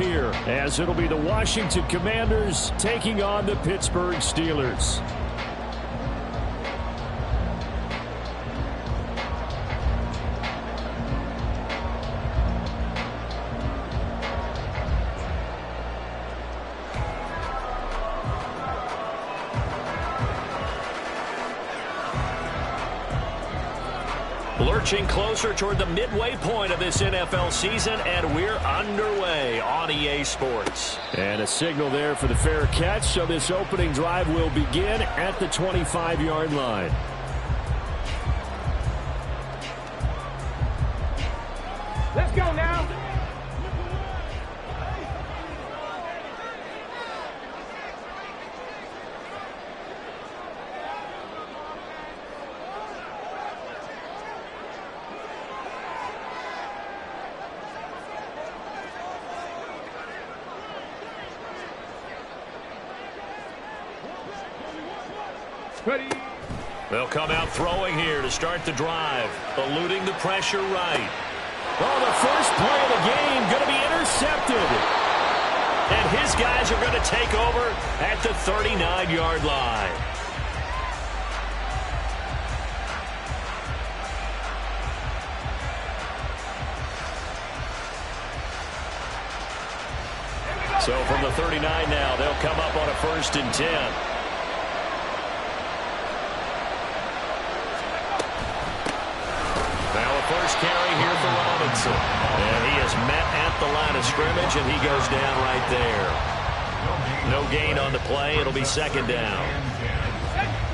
here, as it'll be the Washington Commanders taking on the Pittsburgh Steelers. Lurching closer toward the midway point of this NFL season, and we're underway on EA Sports. And a signal there for the fair catch, so this opening drive will begin at the 25-yard line. Let's go now. Ready. They'll come out throwing here to start the drive, eluding the pressure right. Oh, the first play of the game going to be intercepted. And his guys are going to take over at the 39-yard line. So from the 39 now, they'll come up on a 1st and 10. First carry here for Robinson. And he is met at the line of scrimmage, and he goes down right there. No gain on the play. It'll be 2nd down.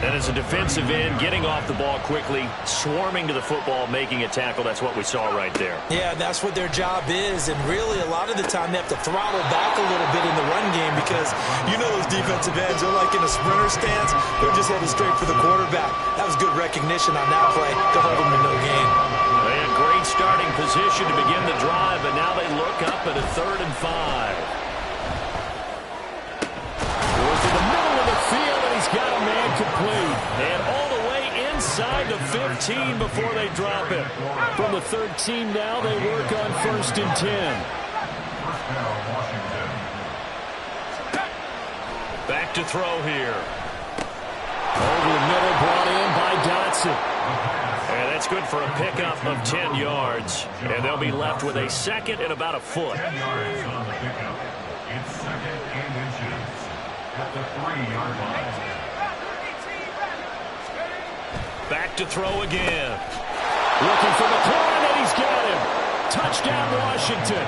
And as a defensive end, getting off the ball quickly, swarming to the football, making a tackle, that's what we saw right there. Yeah, that's what their job is. And really, a lot of the time, they have to throttle back a little bit in the run game because you know those defensive ends, they're like in a sprinter stance. They're just headed straight for the quarterback. That was good recognition on that play to hold them to no gain. They had great starting position to begin the drive, but now they look up at a 3rd and 5. Goes to the middle of the field, and he's got a man complete. And all the way inside the 15 before they drop it. From the 13 now, they work on 1st and 10. Back to throw here. Over the middle, brought in by Dotson. And that's good for a pickup of 10 yards. And they'll be left with a 2nd and about a foot. 10 yards on the pickup. It's 2nd and inches at the 3-yard line. Back to throw again. Looking for McLaurin, and he's got him. Touchdown, Washington.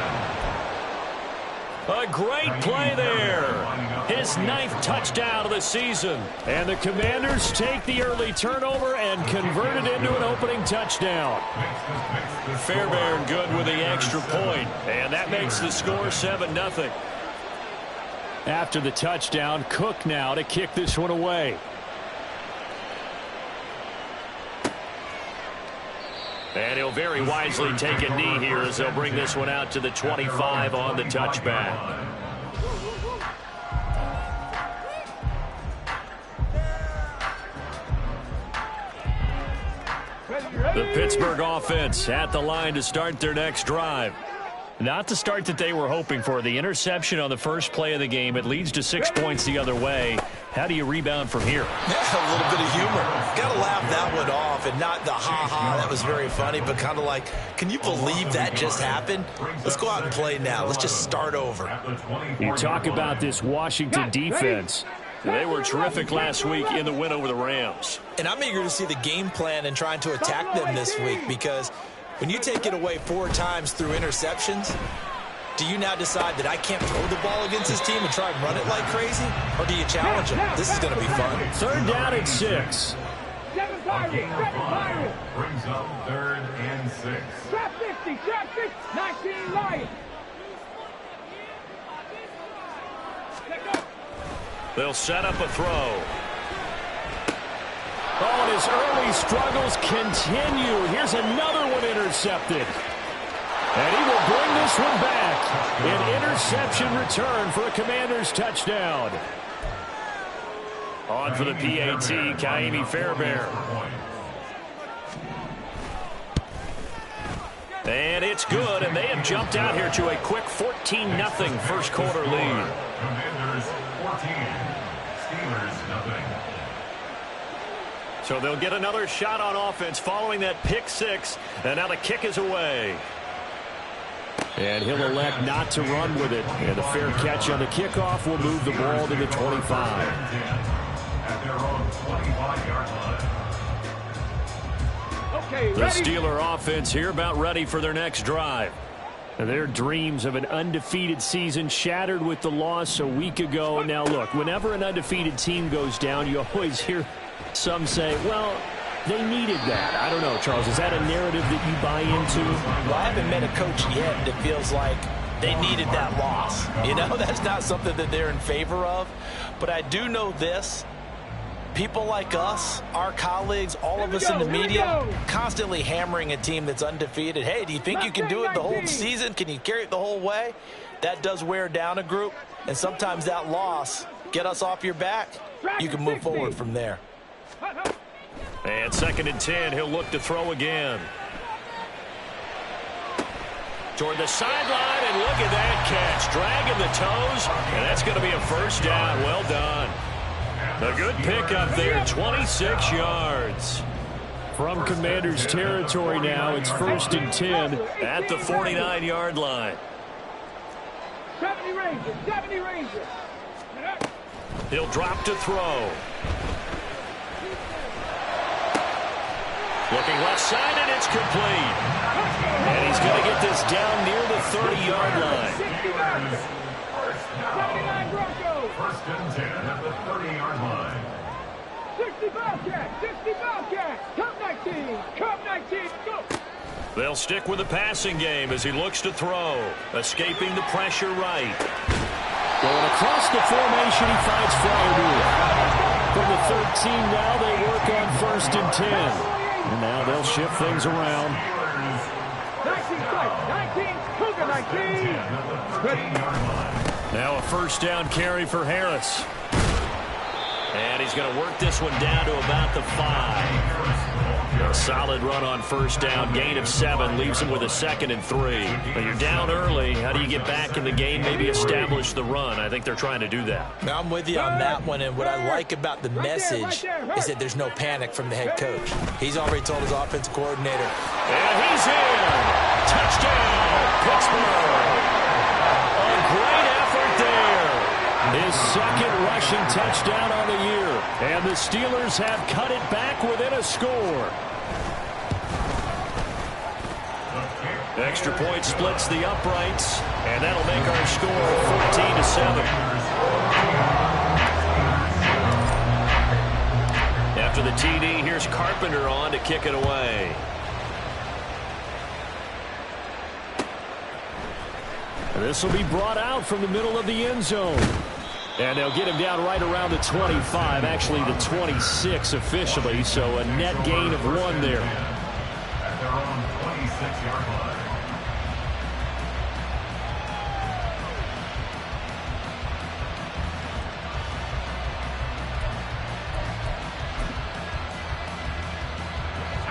A great play there. His 9th touchdown of the season. And the Commanders take the early turnover and convert it into an opening touchdown. Fairbairn good with the extra point. And that makes the score 7-0. After the touchdown, Cook now to kick this one away. And he'll very wisely take a knee here as they'll bring this one out to the 25 on the touchback. The Pittsburgh offense at the line to start their next drive. Not the start that they were hoping for. The interception on the first play of the game. It leads to 6 points the other way. How do you rebound from here? Yeah, a little bit of humor. Got to laugh that one off, and not the ha-ha, that was very funny, but kind of like, can you believe that just happened? Let's go out and play now. Let's just start over. You talk about this Washington defense. They were terrific last week in the win over the Rams. And I'm eager to see the game plan and trying to attack them this week, because when you take it away 4 times through interceptions, do you now decide that I can't throw the ball against this team and try and run it like crazy? Or do you challenge them? This is going to be fun. 3rd down and 6. Brings up 3rd and 6. Trap 50, trap 50, 19 Lions. They'll set up a throw. Oh, and his early struggles continue. Here's another one intercepted. And he will bring this one back. An interception return for a Commanders touchdown. On for the PAT, Ka'imi Fairbairn. And it's good, and they have jumped out here to a quick 14-0 first quarter lead. Commanders 14, Steelers nothing. So they'll get another shot on offense following that pick six, and now the kick is away. And he'll elect not to run with it. And the fair catch on the kickoff will move the ball to the 25. At their own 25-yard line. Okay, The ready? Steeler offense here about ready for their next drive. Their dreams of an undefeated season shattered with the loss a week ago. Now, look, whenever an undefeated team goes down, you always hear some say, well, they needed that. I don't know, Charles. Is that a narrative that you buy into? Well, I haven't met a coach yet that feels like they needed that loss. You know, that's not something that they're in favor of. But I do know this. People like us, our colleagues, all of us in the media, constantly hammering a team that's undefeated. Hey, do you think you can do it the whole season? Can you carry it the whole way? That does wear down a group. And sometimes that loss, get us off your back, you can move forward from there. And 2nd and 10, he'll look to throw again. Toward the sideline, and look at that catch. Dragging the toes, and that's going to be a first down. Well done. A good pickup there, 26 yards. From Commanders territory now, it's 1st and 10 at the 49-yard line. 70 Rangers, 70 Rangers. He'll drop to throw. Looking left side, and it's complete. And he's going to get this down near the 30-yard line. 79 Broncos. 1st and 10 at the 30-yard line. 60 Bobcats, 60 Bobcats. Cup 19, Cup 19, go. They'll stick with the passing game as he looks to throw. Escaping the pressure right. Going across the formation, he finds Fryermuth. From the 13 now, they work on 1st and 10. And now they'll shift things around. 19 strike, 19, Cougar 19. Now a first down carry for Harris. And he's going to work this one down to about the 5. A solid run on first down. Gain of 7 leaves him with a 2nd and 3. But you're down early. How do you get back in the game, maybe establish the run? I think they're trying to do that. Now, I'm with you on that one, and what I like about the message is that there's no panic from the head coach. He's already told his offensive coordinator. And he's in. Touchdown, Pittsburgh. A great effort there. His 2nd rushing touchdown on the year. And the Steelers have cut it back within a score. Extra point splits the uprights, and that'll make our score 14-7. After the TD, here's Carpenter on to kick it away. And this will be brought out from the middle of the end zone. And they'll get him down right around the 25, actually the 26 officially, so a net gain of 1 there. At their own 26-yard line.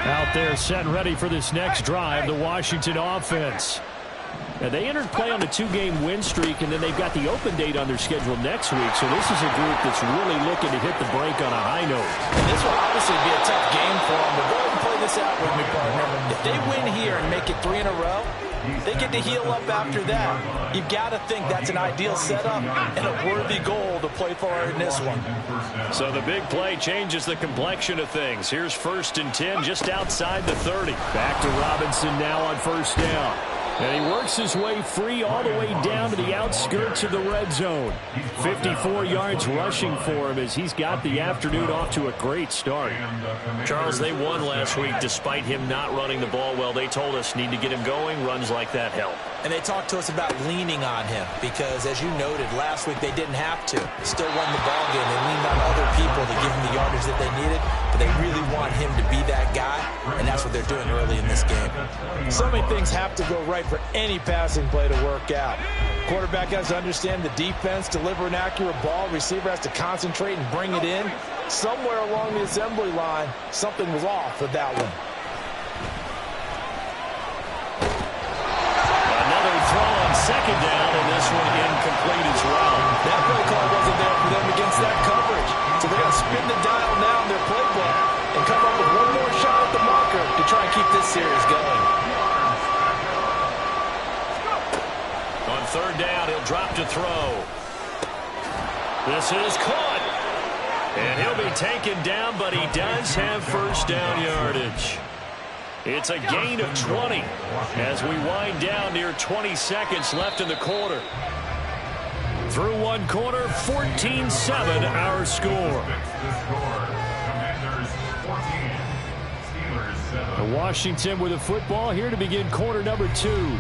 Out there set and ready for this next drive, the Washington offense. Now, they entered play on a 2-game win streak, and then they've got the open date on their schedule next week. So this is a group that's really looking to hit the break on a high note. And this will obviously be a tough game for them, but go ahead and play this out with me, partner. If they win here and make it 3 in a row, they get to heal up after that. You've got to think that's an ideal setup and a worthy goal to play for in this one. So the big play changes the complexion of things. Here's 1st and 10 just outside the 30. Back to Robinson now on first down. And he works his way free all the way down to the outskirts of the red zone. 54 yards rushing for him as he's got the afternoon off to a great start. Charles, they won last week despite him not running the ball well. They told us need to get him going. Runs like that help. And they talked to us about leaning on him because, as you noted, last week they didn't have to. Still won the ball game. They leaned on other people to give him the yardage that they needed, but they really want him to be that guy, and that's what they're doing early in this game. So many things have to go right for any passing play to work out. Quarterback has to understand the defense, deliver an accurate ball. Receiver has to concentrate and bring it in. Somewhere along the assembly line, something was off with that one. out. He'll drop to throw. This is caught. And he'll be taken down, but he does have first down yardage. It's a gain of 20 as we wind down near 20 seconds left in the quarter. Through one quarter, 14-7 our score. Washington with a football here to begin quarter number 2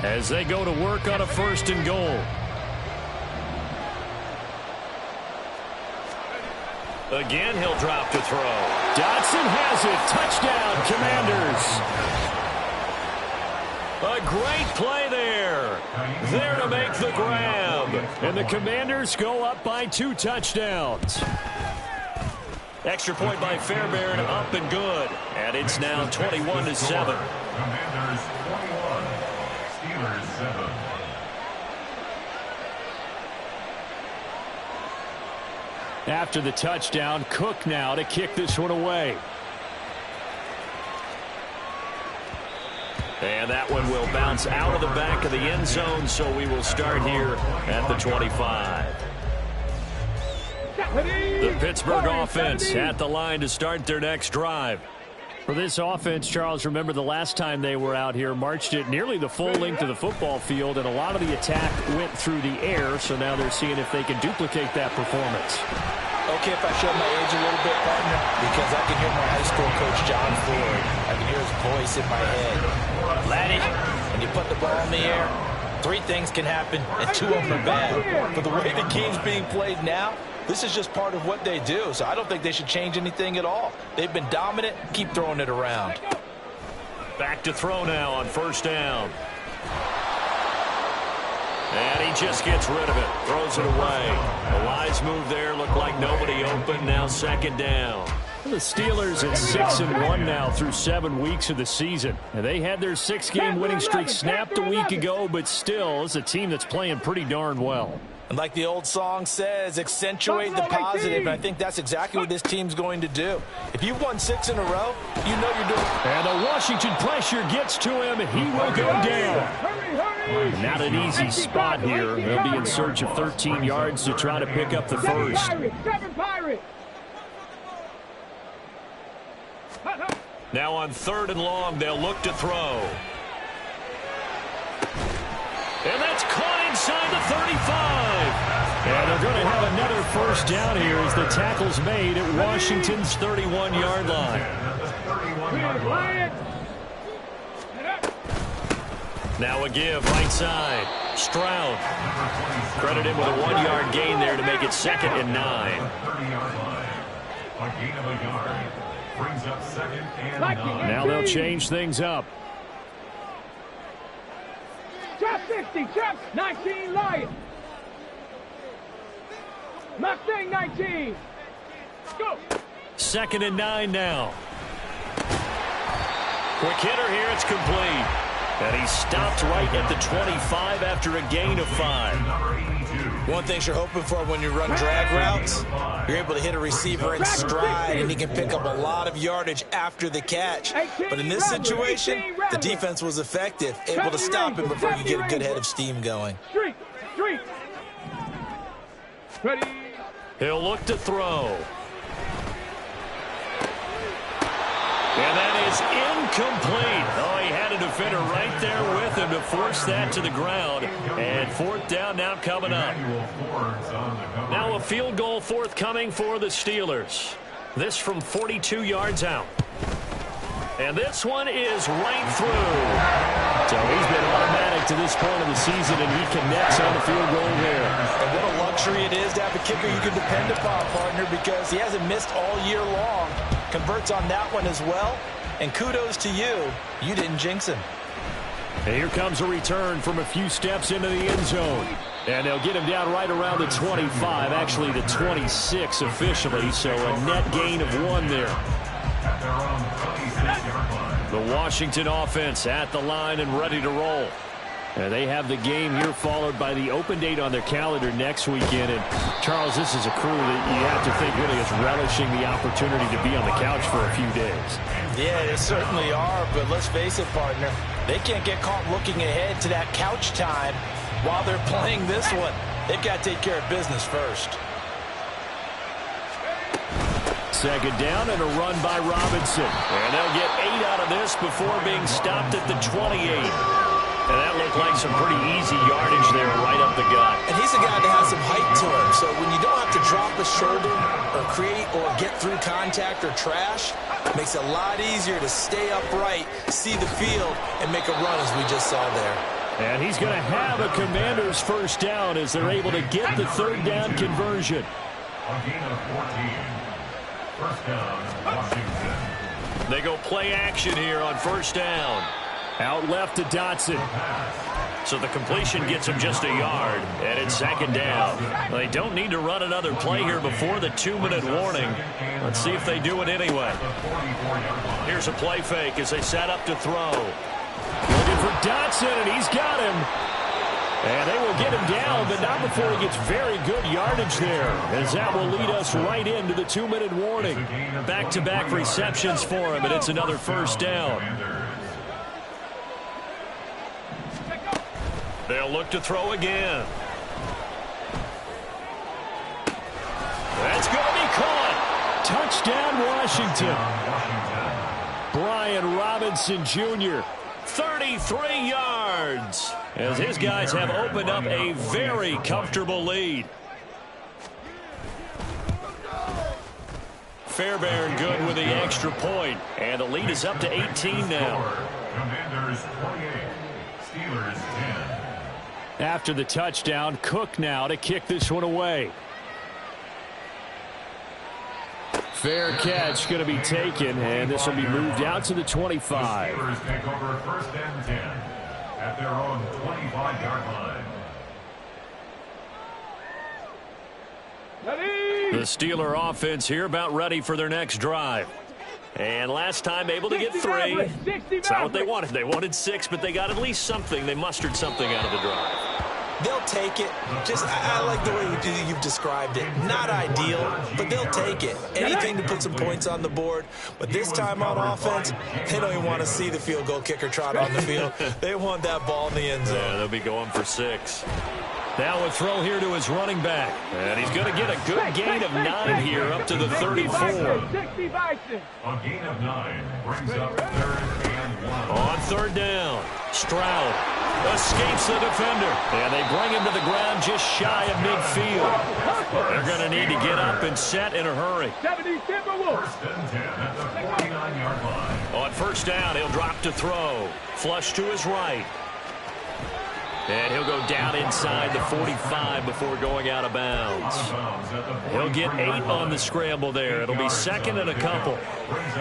as they go to work on a 1st and goal. Again, he'll drop to throw. Dotson has it. Touchdown, Commanders. A great play there. There to make the grab. And the Commanders go up by 2 touchdowns. Extra point by Fairbairn, up and good. And it's now 21-7. Commanders 21, Steelers 7. After the touchdown, Cook now to kick this one away. And that one will bounce out of the back of the end zone, so we will start here at the 25. The Pittsburgh offense at the line to start their next drive. For this offense, Charles, remember the last time they were out here, marched it nearly the full length of the football field, and a lot of the attack went through the air, so now they're seeing if they can duplicate that performance. Okay, if I show my age a little bit, partner, because I can hear my high school coach, John Ford. I can hear his voice in my head. Laddie, when you put the ball in the air, 3 things can happen, and 2 of them are bad. But the way the game's being played now, this is just part of what they do, so I don't think they should change anything at all. They've been dominant. Keep throwing it around. Back to throw now on 1st down. And he just gets rid of it. Throws it away. A wise move there. Looked like nobody open. Now 2nd down. The Steelers at 6-1 now through 7 weeks of the season. And they had their 6-game winning streak snapped a week ago, but still, it's a team that's playing pretty darn well. And like the old song says, accentuate the positive. And I think that's exactly what this team's going to do. If you've won 6 in a row, you know you're doing it. And the Washington pressure gets to him, and he will go down. Not an easy spot here. They'll be in search of 13 yards to try to pick up the first. 7 Pirates. Now on 3rd and long, they'll look to throw. And that's caught inside the 35. And they're going to have another first down here as the tackle's made at Washington's 31-yard line. Now a give right side. Stroud. Credit him with a 1-yard gain there to make it 2nd and 9. 30-yard line. A gain of a yard. Brings up 2nd and 9. Now they'll change things up. Trap 60, trap 19, Lions. Mustang 19. Go. 2nd and 9 now. Quick hitter here. It's complete. And he stopped right at the 25 after a gain of 5. One thing you're hoping for when you run drag routes, you're able to hit a receiver in stride, and he can pick up a lot of yardage after the catch. But in this situation, the defense was effective, able to stop him before you get a good head of steam going. Street. Ready. He'll look to throw. And that is incomplete. Oh, he had a defender right there with him to force that to the ground. And 4th down now coming up. Now a field goal forthcoming for the Steelers. This from 42 yards out. And this one is right through. So he's been automatic to this point of the season, and he connects on the field goal there. And what a luxury it is to have a kicker you can depend upon, partner, because he hasn't missed all year long. Converts on that one as well. And kudos to you. You didn't jinx him. And here comes a return from a few steps into the end zone. And they'll get him down right around the 25, actually the 26 officially, so a net gain of 1 there. The Washington offense at the line and ready to roll. And they have the game here followed by the open date on their calendar next weekend. And, Charles, this is a crew that you have to think really is relishing the opportunity to be on the couch for a few days. Yeah, they certainly are, but let's face it, partner. They can't get caught looking ahead to that couch time while they're playing this one, they've got to take care of business first. Second down and a run by Robinson. And they'll get 8 out of this before being stopped at the 28. And that looked like some pretty easy yardage there right up the gut. And he's a guy that has some height to him. So when you don't have to drop a shoulder or create or get through contact or trash, it makes it a lot easier to stay upright, see the field, and make a run as we just saw there. And he's going to have a Commanders first down as they're able to get the third down conversion. A gain of 14. First down, Washington. They go play action here on first down. Out left to Dotson. So the completion gets him just a yard, and it's second down. They don't need to run another play here before the 2-minute warning. Let's see if they do it anyway. Here's a play fake as they set up to throw. Looking for Dotson, and he's got him. And they will get him down, but not before he gets very good yardage there, as that will lead us right into the 2-minute warning. Back-to-back receptions for him, and it's another first down. They'll look to throw again. That's going to be caught. Touchdown, Washington. Brian Robinson Jr., 33 yards, as his guys have opened up a very comfortable lead. Fairbairn good with the extra point, and the lead is up to 18 now. Commanders 28, Steelers 10. After the touchdown, Cook now to kick this one away. Fair catch going to be taken, and this will be moved out to the 25. The Steelers take over first and 10 at their own 25-yard line. The Steeler offense here about ready for their next drive. And last time able to get 3. It's not what they wanted. They wanted 6, but they got at least something. They mustered something out of the drive. They'll take it. Just, I like the way you've described it. Not ideal, but they'll take it. Anything to put some points on the board. But this time on offense, they don't even want to see the field goal kicker trot on the field. They want that ball in the end zone. Yeah, they'll be going for 6. Now a throw here to his running back. And he's going to get a good gain of 9 here up to the 34. A gain of 9 brings up 3rd and 1. On third down, Stroud escapes the defender. And they bring him to the ground just shy of midfield. They're going to need to get up and set in a hurry. First and 10 at the 49-yard line. On first down, he'll drop to throw. Flush to his right. And he'll go down inside the 45 before going out of bounds. He'll get 8 on the scramble there. It'll be second and a couple.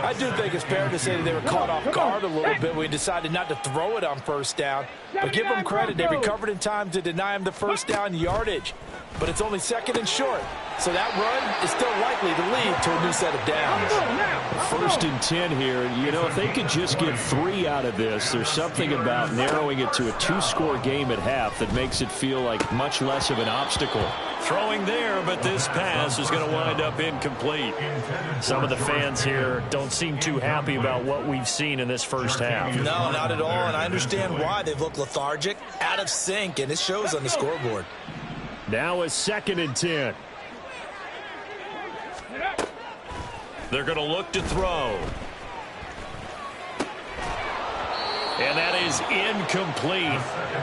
I do think it's fair to say that they were caught off guard a little bit. We decided not to throw it on first down. But give them credit. They recovered in time to deny him the first down yardage. But it's only second and short. So that run is still likely to lead to a new set of downs. First and 10 here. You know, if they could just get 3 out of this, there's something about narrowing it to a 2-score game at half that makes it feel like much less of an obstacle. Throwing there, but this pass is going to wind up incomplete. Some of the fans here don't seem too happy about what we've seen in this first half. No, not at all, and I understand why. They've looked lethargic, out of sync, and it shows on the scoreboard. Now a second and 10. They're going to look to throw. And that is incomplete.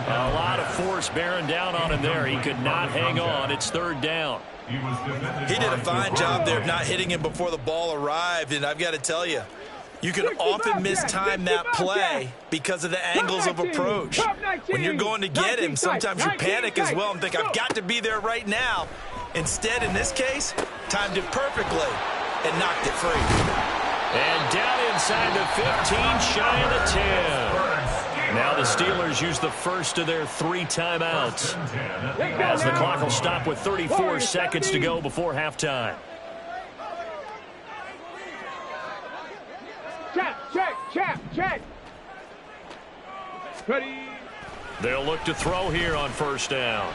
A lot of force bearing down on him there. He could not hang on. It's third down. He did a fine job there of not hitting him before the ball arrived, and I've got to tell you, you can often mistime that play because of the angles of approach. When you're going to get him, sometimes you panic as well and think, I've got to be there right now. Instead, in this case, timed it perfectly and knocked it free. And down inside the 15, shy of the 10. Now the Steelers use the first of their 3 timeouts, as the clock will stop with 34 seconds to go before halftime. Check. Ready. They'll look to throw here on first down.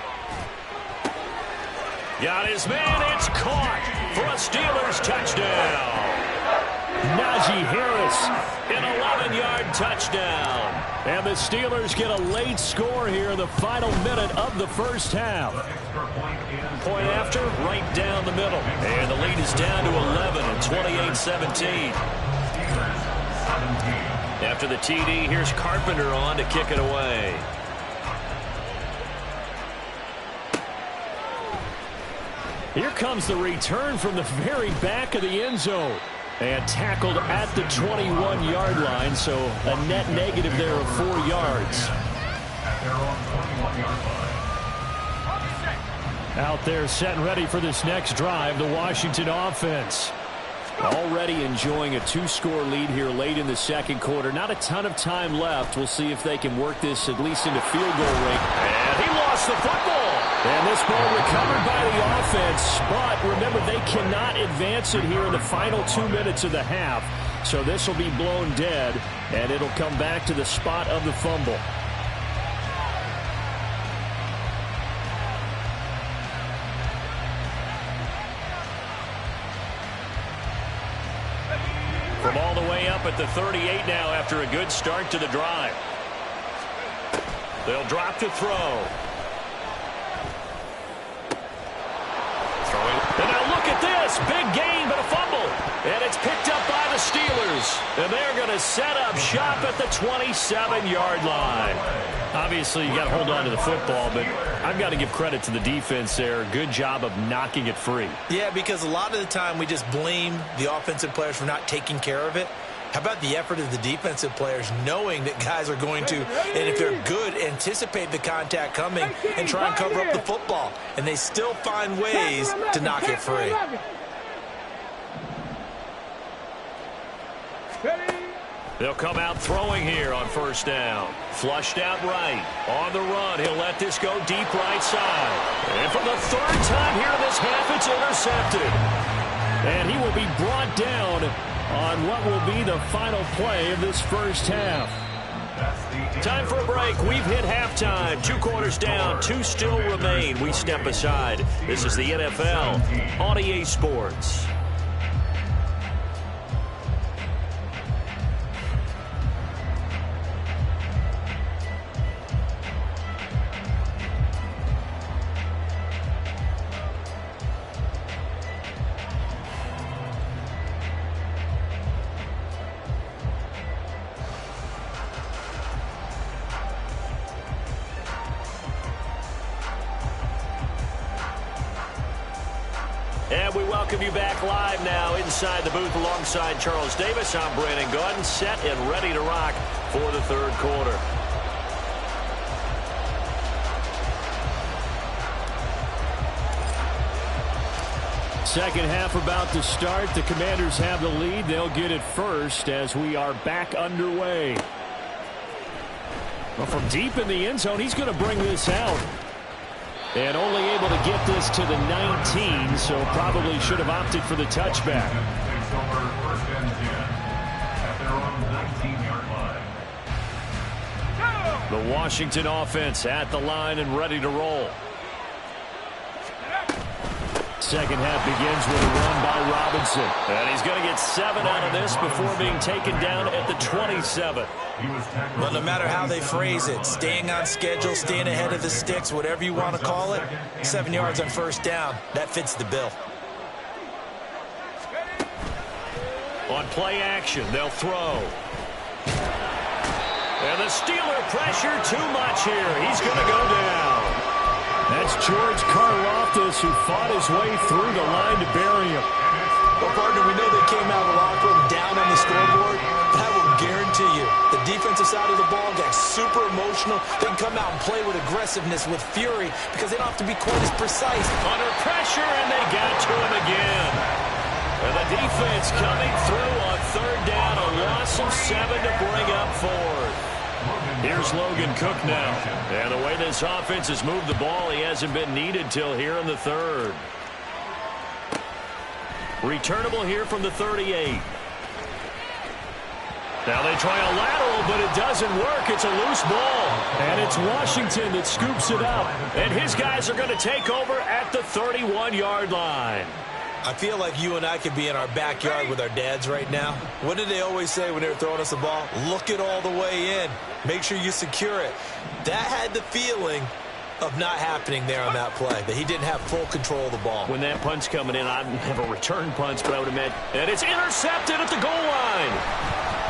Got his man. It's caught for a Steelers touchdown. Najee Harris, an 11-yard touchdown. And the Steelers get a late score here in the final minute of the first half. Point after, right down the middle. And the lead is down to 11 at 28-17. After the TD, here's Carpenter on to kick it away. Here comes the return from the very back of the end zone. And tackled at the 21-yard line, so a net negative there of 4 yards. Out there set and ready for this next drive, the Washington offense. Already enjoying a 2-score lead here late in the second quarter. Not a ton of time left. We'll see if they can work this at least into field goal range. And he lost the football. And this ball recovered by the offense. But remember, they cannot advance it here in the final 2 minutes of the half. So this will be blown dead, and it'll come back to the spot of the fumble. From all the way up at the 38 now after a good start to the drive. They'll drop to throw. And now look at this. Big gain, but a fumble. And it's picked up by the Steelers. And they're going to set up shop at the 27-yard line. Obviously, you got to hold on to the football, but I've got to give credit to the defense there. Good job of knocking it free. Yeah, because a lot of the time we just blame the offensive players for not taking care of it. How about the effort of the defensive players knowing that guys are going to, and if they're good, anticipate the contact coming and try and cover up the football. And they still find ways to knock it free. They'll come out throwing here on first down. Flushed out right. On the run, he'll let this go deep right side. And for the third time here in this half, it's intercepted. And he will be brought down on what will be the final play of this first half. Time for a break. We've hit halftime. 2 quarters down, 2 still remain. We step aside. This is the NFL on EA Sports. And we welcome you back live now inside the booth alongside Charles Davis. I'm Brandon Gaudin, set and ready to rock for the third quarter. Second half about to start. The Commanders have the lead. They'll get it first as we are back underway. Well, from deep in the end zone, he's going to bring this out. And only able to get this to the 19, so probably should have opted for the touchback. The Washington offense at the line and ready to roll. Second half begins with a run by Robinson. And he's going to get 7 out of this before being taken down at the 27. Well, no matter how they phrase it, staying on schedule, staying ahead of the sticks, whatever you want to call it, 7 yards on first down, that fits the bill. On play action, they'll throw. And the Steeler pressure too much here. He's going to go down. That's George Karlaftis, who fought his way through the line to bury him. Well, partner, we know they came out of the locker room down on the scoreboard, but I will guarantee you the defensive side of the ball got super emotional. They can come out and play with aggressiveness, with fury, because they don't have to be quite as precise. Under pressure, and they got to him again. And the defense coming through on third down, a loss of 7 to bring up fourth. Here's Logan Cook now. And the way this offense has moved the ball, he hasn't been needed till here in the third. Returnable here from the 38. Now they try a lateral, but it doesn't work. It's a loose ball. And it's Washington that scoops it up. And his guys are going to take over at the 31-yard line. I feel like you and I could be in our backyard with our dads right now. What did they always say when they were throwing us the ball? Look it all the way in. Make sure you secure it. That had the feeling of not happening there on that play, that he didn't have full control of the ball. When that punch coming in, I have a return punch, but I would admit, and it's intercepted at the goal line.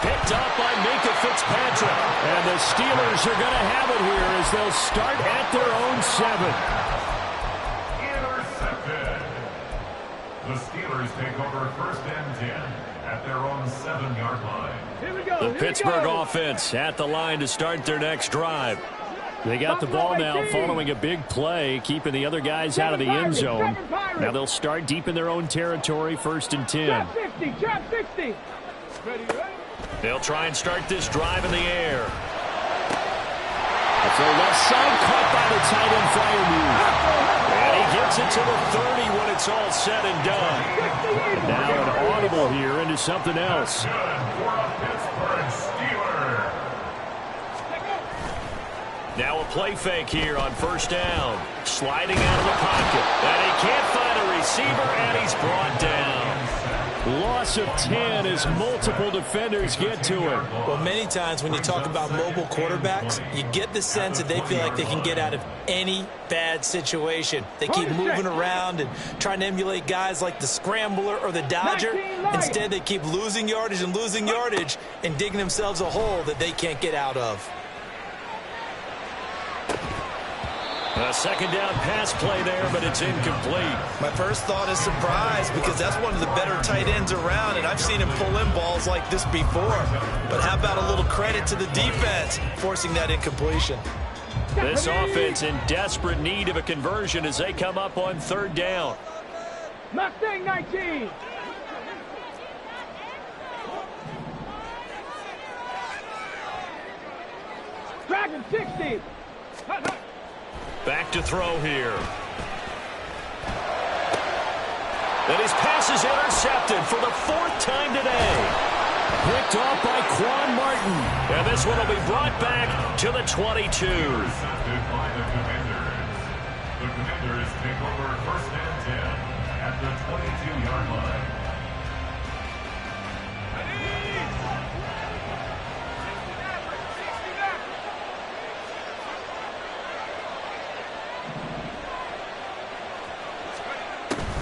Picked up by Minkah Fitzpatrick. And the Steelers are going to have it here as they'll start at their own 7. Intercepted. The Steelers take over 1st and 10 at their own 7-yard line. Here we go. The Pittsburgh offense at the line to start their next drive. They got the ball now following a big play, keeping the other guys out of the end zone. Now they'll start deep in their own territory, 1st and 10. Drop 50, drop 60. Ready? They'll try and start this drive in the air. It's the left side, caught by the tight end Freiermuth. And he gets it to the 30 when it's all said and done. And now an audible here into something else. Good for a Pittsburgh Steeler. Now a play fake here on 1st down. Sliding out of the pocket. And he can't find a receiver, and he's brought down. Loss of 10 as multiple defenders get to him. Well, many times when you talk about mobile quarterbacks, you get the sense that they feel like they can get out of any bad situation. They keep moving around and trying to emulate guys like the Scrambler or the Dodger. Instead, they keep losing yardage and digging themselves a hole that they can't get out of. A 2nd down pass play there, but it's incomplete. My first thought is surprise because that's one of the better tight ends around, and I've seen him pull in balls like this before. But how about a little credit to the defense forcing that incompletion? This offense in desperate need of a conversion as they come up on 3rd down. Mustang 19. Dragon 60. Back to throw here. And his pass is intercepted for the 4th time today. Picked off by Quan Martin. And this one will be brought back to the 22. Intercepted by the Commanders. The Commanders take over 1st and 10 at the 22-yard line.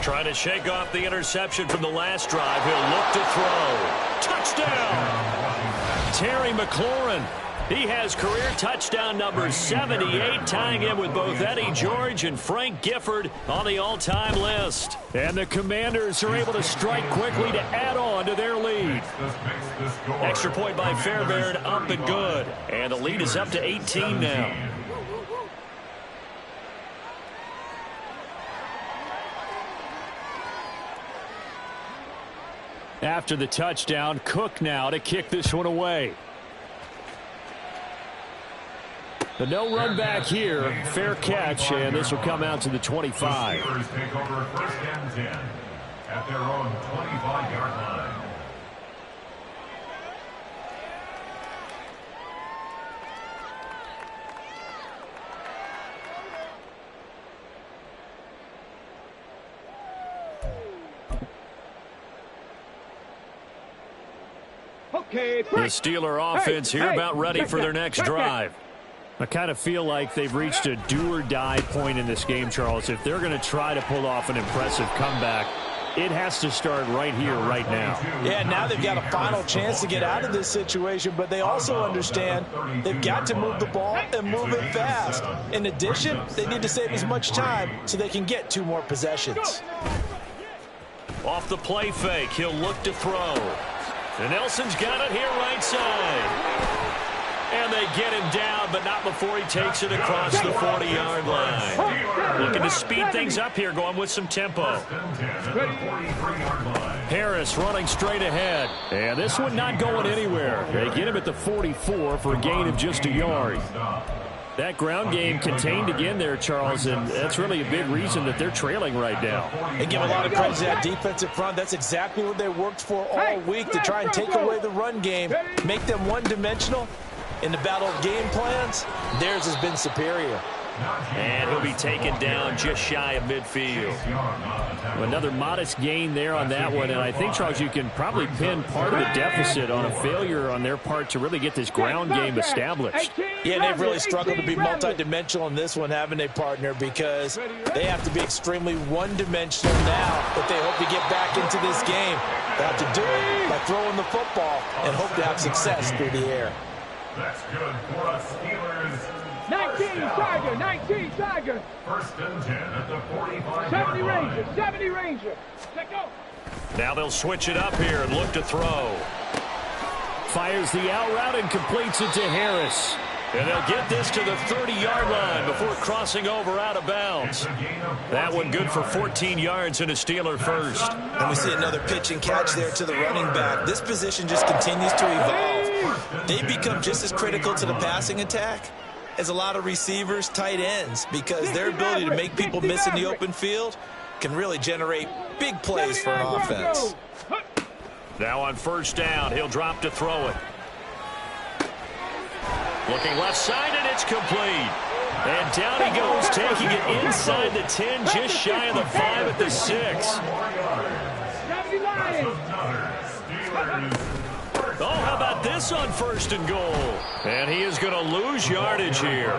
Trying to shake off the interception from the last drive. He'll look to throw. Touchdown! Terry McLaurin. He has career touchdown number 78, tying him with both Eddie George and Frank Gifford on the all-time list. And the Commanders are able to strike quickly to add on to their lead. Extra point by Fairbairn, up and good. And the lead is up to 18 now. After the touchdown, Cook now to kick this one away. The no run back here, fair catch, and this will come out to the 25. The Steelers take over 1st and 10 at their own 25-yard line. Okay, The Steeler offense here about ready for their next drive. I kind of feel like they've reached a do-or-die point in this game, Charles. If they're going to try to pull off an impressive comeback, it has to start right here, right now. Yeah, now they've got a final chance to get out of this situation, but they also understand they've got to move the ball and move it fast. In addition, they need to save as much time so they can get 2 more possessions. Off the play fake, he'll look to throw. And Nelson's got it here right side. And they get him down, but not before he takes it across the 40-yard line. Looking to speed things up here, going with some tempo. Harris running straight ahead. And this one not going anywhere. They get him at the 44 for a gain of just a yard. That ground game contained again there, Charles, and that's really a big reason that they're trailing right now. They give a lot of credit to that defensive front. That's exactly what they worked for all week, to try and take away the run game, make them one-dimensional. In the battle of game plans, theirs has been superior. And he'll be taken down just shy of midfield. Another modest gain there on that one, and I think, Charles, you can probably pin part of the deficit on a failure on their part to really get this ground game established. Yeah, they've really struggled to be multidimensional in this one, haven't they, partner? Because they have to be extremely one-dimensional now if they hope to get back into this game. They have to do it by throwing the football and hope to have success through the air. That's good for us Steelers. 19 Tiger, 19 Tiger. First and 10 at the 45. 70 Ranger, 70 Ranger. Let go. Now they'll switch it up here and look to throw. Fires the out route and completes it to Harris. And they'll get this to the 30-yard line before crossing over out of bounds. That one good for 14 yards and a Steeler first. And we see another pitch and catch there to the running back. This position just continues to evolve. They become just as critical to the passing attack as a lot of receivers, tight ends, because their ability to make people miss in the open field can really generate big plays for an offense. Now on first down, he'll drop to throw it. Looking left side, and it's complete. And down he goes, taking it inside the 10, just shy of the 5 at the 6. Oh, how about this on first and goal? And he is going to lose yardage here.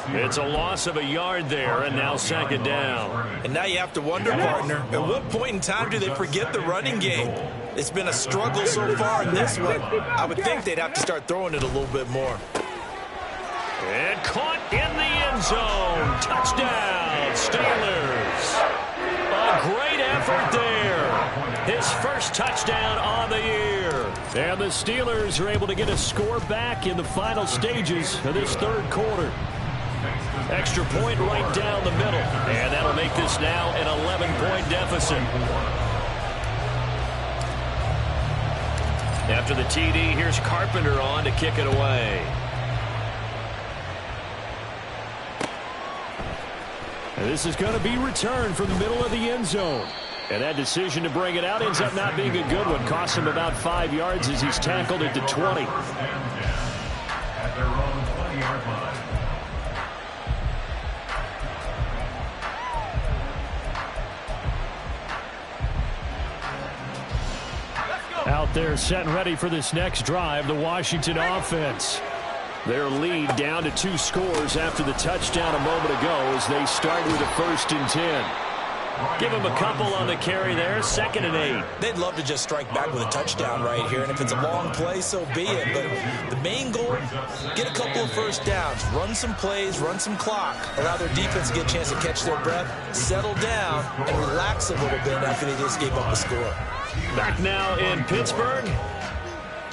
It's a loss of a yard there, and now second down. And now you have to wonder, partner, at what point in time do they forget the running game? It's been a struggle so far in this one. I would think they'd have to start throwing it a little bit more. And caught in the end zone. Touchdown, Steelers. A great effort there. His first touchdown on the year. And the Steelers are able to get a score back in the final stages of this third quarter. Extra point right down the middle. And that'll make this now an 11-point deficit. After the TD, here's Carpenter on to kick it away. And this is going to be returned from the middle of the end zone. And that decision to bring it out ends up not being a good one. Costs him about 5 yards as he's tackled it to 20. At their own 20-yard line. Out there set and ready for this next drive, the Washington offense. Their lead down to 2 scores after the touchdown a moment ago as they start with a 1st and 10. Give him a couple on the carry there, 2nd and 8. They'd love to just strike back with a touchdown right here, and if it's a long play, so be it. But the main goal, get a couple of first downs, run some plays, run some clock, allow their defense to get a chance to catch their breath, settle down, and relax a little bit after they just gave up a score. Back now in Pittsburgh.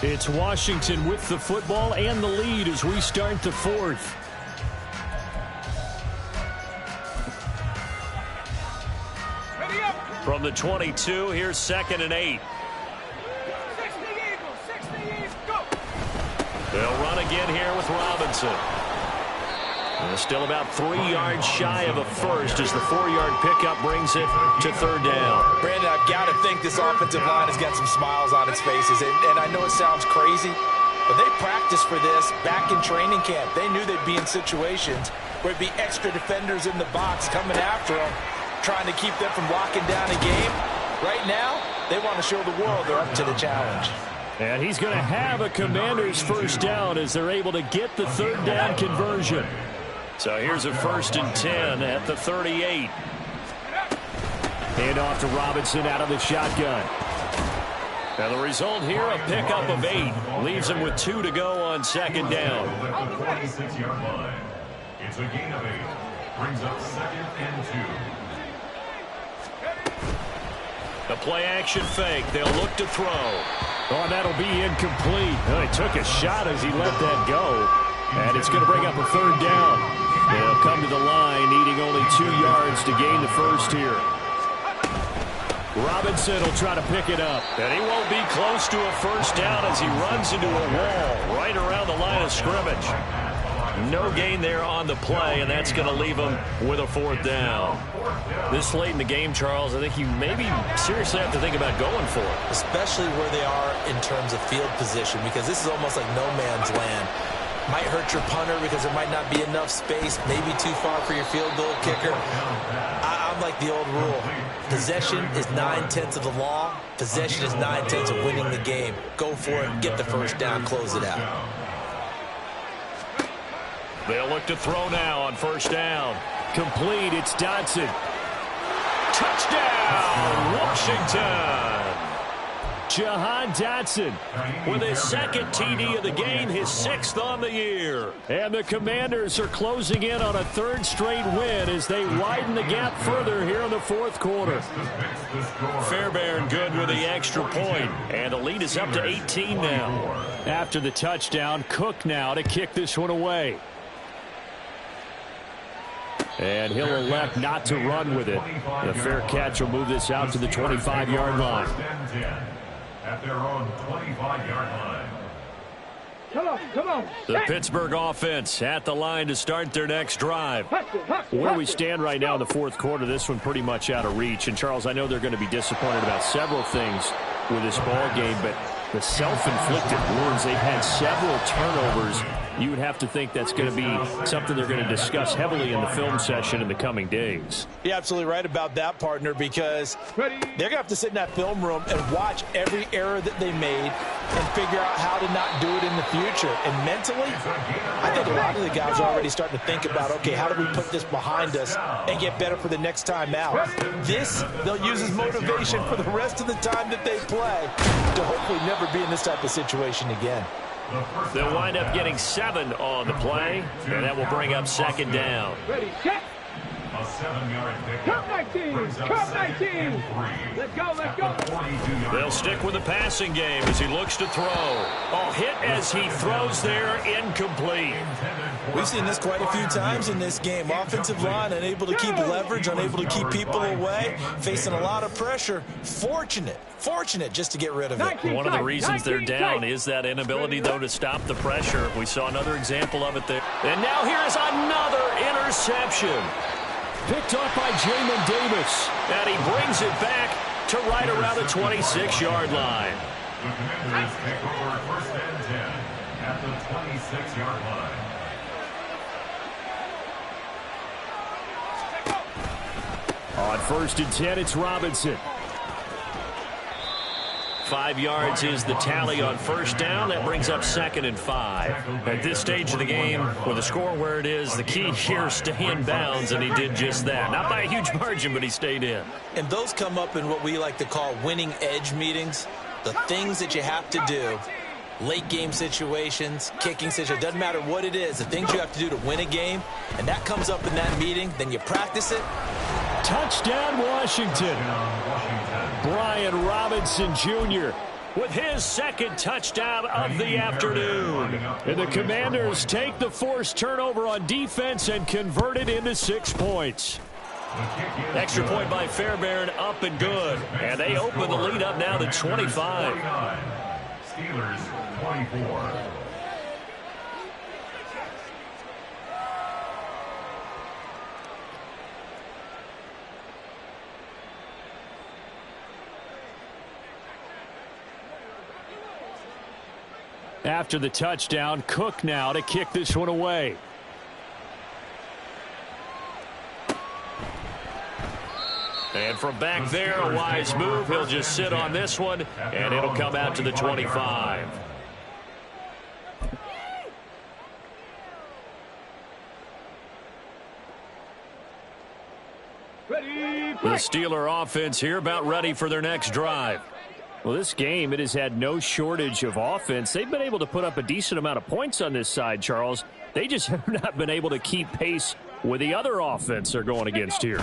It's Washington with the football and the lead as we start the 4th. From the 22, here's 2nd and 8. 60 Eagles, 60 Eagles, go! They'll run again here with Robinson. And still about 3 yards shy of a first as the 4-yard pickup brings it to 3rd down. Brandon, I've got to think this offensive line has got some smiles on its faces. And I know it sounds crazy, but they practiced for this back in training camp. They knew they'd be in situations where it'd be extra defenders in the box coming after them, trying to keep them from locking down a game. Right now, they want to show the world they're up to the challenge. And he's going to have a Commanders first down as they're able to get the 3rd down conversion. So here's a 1st and 10 at the 38. Hand off to Robinson out of the shotgun. And the result here, a pickup of 8. Leaves him with 2 to go on 2nd down. On the 26-yard line. It's a gain of 8. Brings up 2nd and 2. The play action fake. They'll look to throw. Oh, that'll be incomplete. Oh, he took a shot as he let that go. And it's going to bring up a 3rd down. They'll come to the line, needing only 2 yards to gain the first here. Robinson will try to pick it up. And he won't be close to a first down as he runs into a wall right around the line of scrimmage. No gain there on the play, and that's going to leave him with a 4th down. This late in the game, Charles, I think you maybe seriously have to think about going for it. Especially where they are in terms of field position, because this is almost like no man's land. Might hurt your punter because there might not be enough space, maybe too far for your field goal kicker. I'm like the old rule. Possession is 9/10 of the law. Possession is 9/10 of winning the game. Go for it, get the first down, close it out. They'll look to throw now on first down. Complete, it's Dotson. Touchdown, Washington! Jahan Dotson with his second TD of the game, his 6th on the year. And the Commanders are closing in on a 3rd straight win as they widen the gap further here in the 4th quarter. Fairbairn good with the extra point, and the lead is up to 18 now. After the touchdown, Cook now to kick this one away. And he'll elect not to run with it. The fair catch will move this out to the 25-yard line. At their own 25-yard line. Come on. The Pittsburgh offense at the line to start their next drive. Where we stand right now in the 4th quarter, this one pretty much out of reach. And, Charles, I know they're going to be disappointed about several things with this ball game, but the self-inflicted wounds, they've had several turnovers. You would have to think that's going to be something they're going to discuss heavily in the film session in the coming days. You're absolutely right about that, partner, because they're going to have to sit in that film room and watch every error that they made and figure out how to not do it in the future. And mentally, I think a lot of the guys are already starting to think about, okay, how do we put this behind us and get better for the next time out? This, they'll use as motivation for the rest of the time that they play to hopefully never be in this type of situation again. They'll wind up getting 7 on the play, and that will bring up 2nd down. Ready, set. A 7-yard pickup. Come 19. Come 19. Let's go. They'll stick with the passing game as he looks to throw. Oh, hit as he throws there, incomplete. We've seen this quite a few times in this game. Offensive line unable to keep leverage, unable to keep people away, facing a lot of pressure. Fortunate just to get rid of it. One of the reasons they're down is that inability, though, to stop the pressure. We saw another example of it there. And now here's another interception. Picked up by Jamin Davis. And he brings it back to right around the 26-yard line. The Commanders take over 1st and 10 at the 26-yard line. On 1st and 10, it's Robinson. 5 yards is the tally on first down. That brings up 2nd and 5. At this stage of the game, with the score where it is, the key here, stay in bounds, and he did just that. Not by a huge margin, but he stayed in. And those come up in what we like to call winning edge meetings. The things that you have to do, late game situations, kicking situations, doesn't matter what it is, the things you have to do to win a game, and that comes up in that meeting, then you practice it. Touchdown, Washington. Brian Robinson Jr. with his 2nd touchdown of the afternoon. And the Commanders take the forced turnover on defense and convert it into 6 points. Extra point by Fairbairn, up and good. And they open the lead up now to 25. Steelers 24. After the touchdown, Cook now to kick this one away. And from back there, a wise move. He'll just sit on this one, and it'll come out to the 25. The Steeler offense here about ready for their next drive. Well, this game, it has had no shortage of offense. They've been able to put up a decent amount of points on this side, Charles. They just have not been able to keep pace with the other offense they're going against here.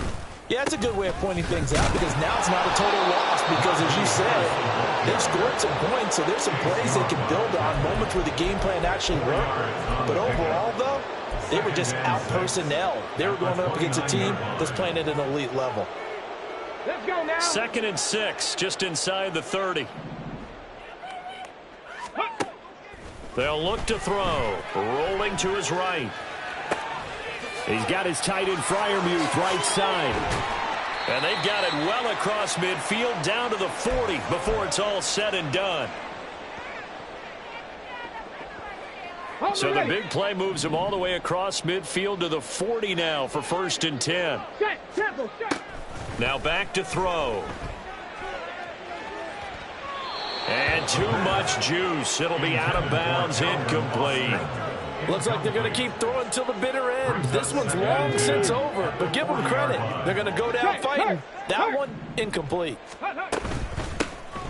Yeah, that's a good way of pointing things out because now it's not a total loss because, as you said, they've scored some points, so there's some plays they can build on, moments where the game plan actually worked. But overall, though, they were just out-personnel. They were going up against a team that's playing at an elite level. Let's go now. 2nd and 6, just inside the 30. They'll look to throw. Rolling to his right. He's got his tight end Freiermuth right side. And they've got it well across midfield down to the 40 before it's all said and done. So the big play moves him all the way across midfield to the 40 now for 1st and 10. Now back to throw. And too much juice. It'll be out of bounds, incomplete. Looks like they're going to keep throwing till the bitter end. This one's long since over, but give them credit. They're going to go down fighting. That one, incomplete.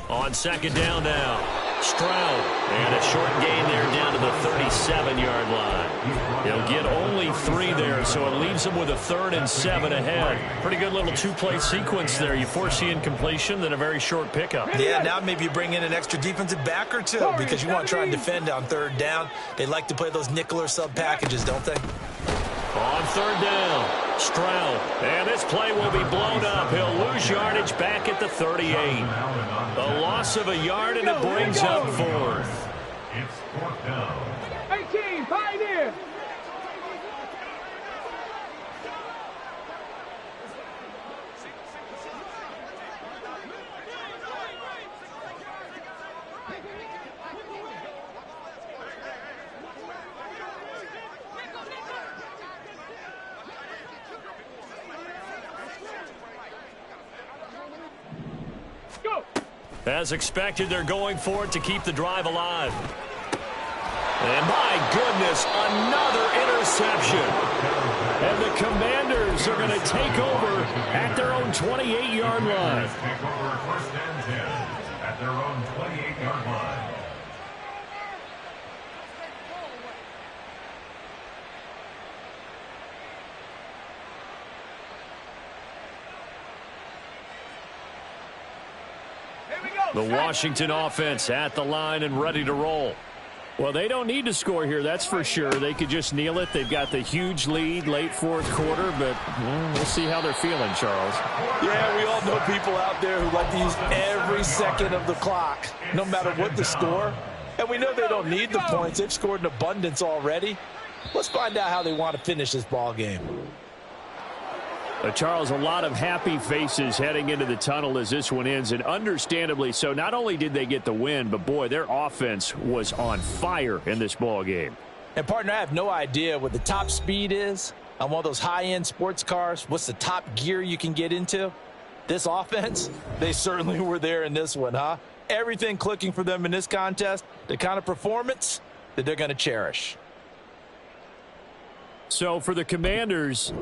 On 2nd down now. Stroud. And a short gain there down to the 37-yard line. He'll get only 3 there, so it leaves him with a 3rd and 7 ahead. Pretty good little 2-play sequence there. You force the incompletion, then a very short pickup. Yeah, now maybe you bring in an extra defensive back or two because you want to try and defend on 3rd down. They like to play those nickel or sub packages, don't they? On 3rd down, Stroud. And this play will be blown up. He'll lose yardage back at the 38. A loss of a yard, and it brings up 4th. It's 4th down. 18, Pioneer. As expected, they're going for it to keep the drive alive. And my goodness, another interception. And the Commanders are going to take over at their own 28-yard line. Take over 1st and 10 at their own 28-yard line. The Washington offense at the line and ready to roll. Well, they don't need to score here, that's for sure. They could just kneel it. They've got the huge lead late 4th quarter, but we'll see how they're feeling, Charles. Yeah, we all know people out there who like to use every second of the clock, no matter what the score. And we know they don't need the points. They've scored in abundance already. Let's find out how they want to finish this ball game. Charles, a lot of happy faces heading into the tunnel as this one ends, and understandably so. Not only did they get the win, but, boy, their offense was on fire in this ball game. And, partner, I have no idea what the top speed is on one of those high-end sports cars. What's the top gear you can get into? This offense, they certainly were there in this one, huh? Everything clicking for them in this contest, the kind of performance that they're going to cherish. So for the Commanders,